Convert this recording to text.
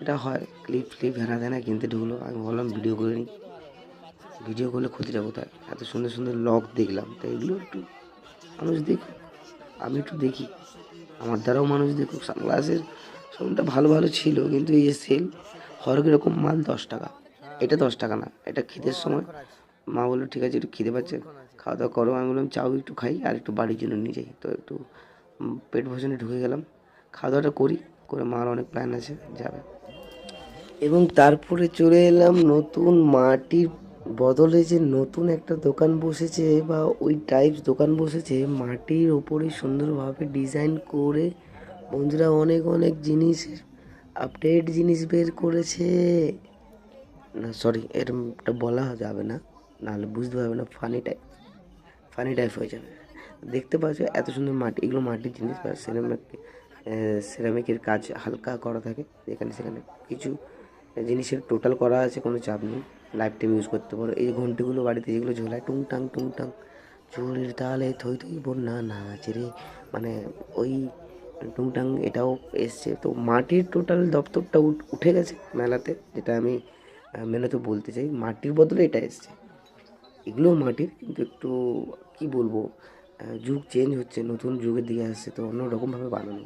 এটা হয়, ক্লিপ হেনা তেনা কিনতে ঢুকলো, আমি বললাম ভিডিও করে নিই। ভিডিও করলে ক্ষতিটা কোথায়? এত সুন্দর সুন্দর লক দেখলাম, তো এগুলো একটু মানুষ দেখুক, আমি একটু দেখি, আমার দ্বারাও মানুষ দেখুক। সানগ্লাসের শোরুমটা ভালো ভালো ছিল, কিন্তু এই যে সেল হরেক রকম মাল 10 টাকা, এটা 10 টাকা না, এটা খিদের সময় মা বললো ঠিক আছে একটু খিদে পাচ্ছে, খাওয়া দাওয়া করো। আমি বললাম চাও একটু খাই আর একটু বাড়ির জন্য নিয়ে যাই, তো একটু পেট ভোজনে ঢুকে গেলাম, খাওয়া দাওয়াটা করি, করে মার অনেক প্ল্যান আছে যাবে। এবং তারপরে চলে এলাম নতুন মাটির বদলে যে নতুন একটা দোকান বসেছে, বা ওই টাইপস দোকান বসেছে, মাটির ওপরে সুন্দরভাবে ডিজাইন করে বন্ধুরা অনেক অনেক জিনিস, আপডেট জিনিস বের করেছে। না সরি, এরকমটা বলা যাবে না, নাহলে বুঝতে পারবে না, ফানি টাইপ হয়ে যাবে। দেখতে পাচ্ছ এত সুন্দর মাটি, এগুলো মাটির জিনিস বা সিরামিকের কাজ হালকা করা থাকে, এখানে সেখানে কিছু জিনিসের টোটাল করা আছে, কোনো চাপ নেই, লাইফ টাইম ইউজ করতে পারো। এই ঘন্টিগুলো বাড়িতে যেগুলো ঝোলায় টুংটাং টুংটাং, চুরির তালে থই থই বন্যা নাচ রে, মানে ওই টুংটাং এটাও এসছে। তো মাটির টোটাল দপ্তরটা উঠে গেছে মেলাতে, যেটা আমি মেলাতে বলতে চাই, মাটির বদলে এটা এসছে। এগুলোও মাটির, কিন্তু একটু কি বলবো, যুগ চেঞ্জ হচ্ছে, নতুন যুগের দিকে আসছে, তো অন্য রকমভাবে বানানো।